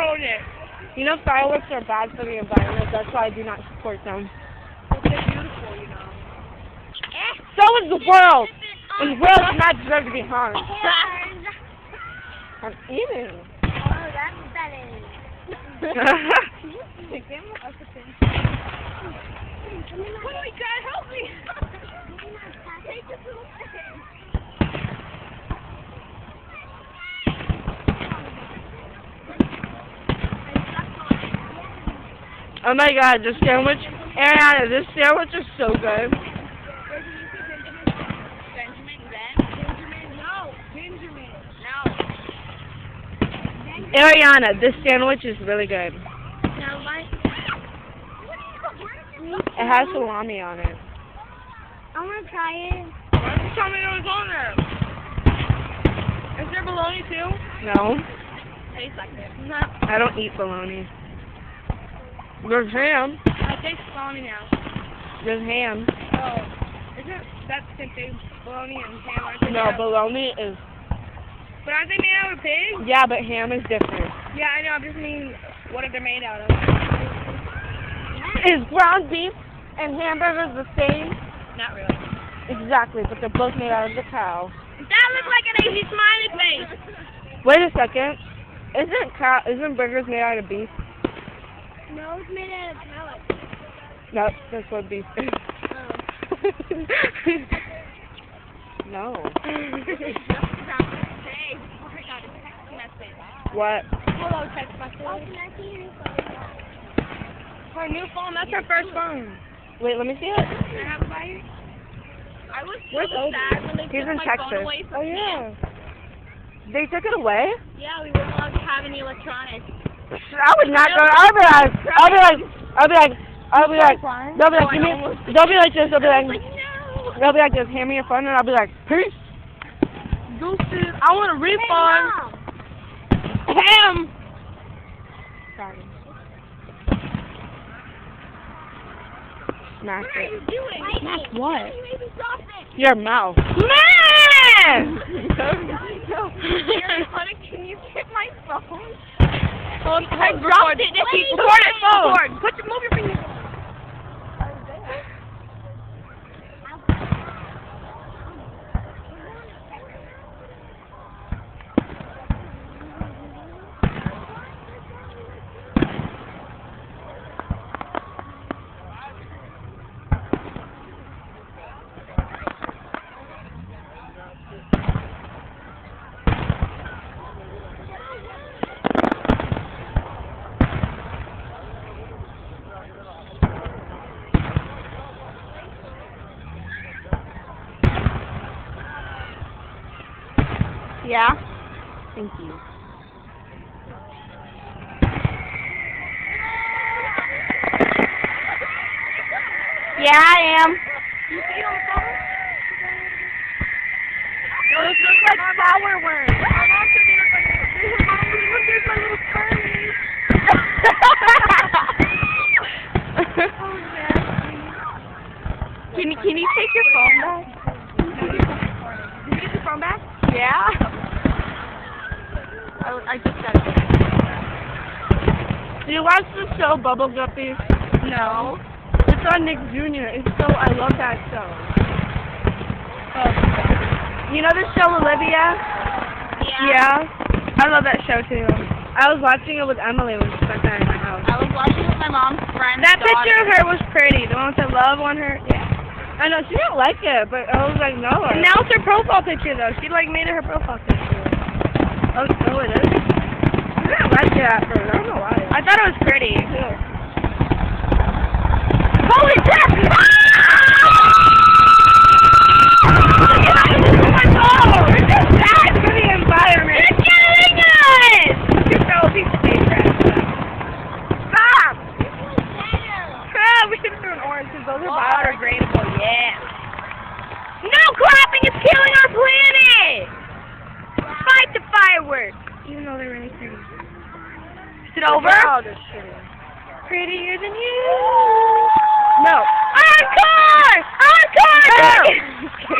holding it. You know fireworks are bad for the environment. That's why I do not support them. But they're beautiful, you know. So is the world. And the world does not deserve to be harmed. I'm eating. Oh, that's better. Holy God, help me! Take this little thing. Oh my God, this sandwich, Ariana, this sandwich is so good. Ariana, this sandwich is really good. Now, what? It has salami on it. I want to try it. Why did you tell me it was on there? Is there bologna too? No, Tastes like it. No. I don't eat bologna. There's ham. I taste bologna now. There's ham. Oh. Isn't that the same thing? Bologna and ham aren't they? No, bologna is, But aren't they made out of pig? yeah, but ham is different. Yeah, I know. I'm just meaning what are they made out of? Is ground beef and hamburgers the same? Not really. Exactly, but they're both made out of the cow. That looks like an easy smiley face. Wait a second. Isn't burgers made out of beef? No, it's made out of pellets. No, that's what beef is. Oh. No. Hey, before I got a text message. What? Hello, text message. Oh, can I see your phone? Her new phone, that's her first phone. Wait, let me see it. Can I have it by you? I was Where's so Odie? sad when they He's took in my Texas. phone away from Oh me. yeah. They took it away? Yeah, we weren't allowed to have any electronics. I would not go. They'll be like, give me, they'll be like this, they'll be like, No. they'll be like this, hand me your phone, and I'll be like, peace. Deuces, I want a refund. Ham. Sorry. Smash What are you it. doing? Smash what? You made me drop it. Your mouth. Man! Ariana, can you get my phone? I dropped record. it. Record it, phone. Move your fingers. Yeah? Thank you. Yeah, I am. You see it on the phone? No, this looks like flower worms. My mom said they look like look, there's my little furries. Can you take your phone back? Did you get your phone back? Yeah. I just got it. Do you watch the show Bubble Guppies? No. It's on Nick Jr. I love that show. You know the show Olivia? Yeah. I love that show too. I was watching it with Emily when she spent time in my house. I was watching with my mom's friend. That picture of her was pretty. The one with the love on her. Yeah. I know, she didn't like it, but I was like, no. And now it's her profile picture though. She like made it her profile picture. Oh, it is? I didn't like it at first. I don't know why. I thought it was pretty too. Holy crap! It's just bad for the environment. It's killing us! You know, people say crap. Stop! We should have done orange because those are biodegradable. Yeah. No clapping is killing our planet! Fight the fireworks! Even though they're really pretty. Is it over? Oh, they're shitty. Prettier than you. No. Encore! Encore! No.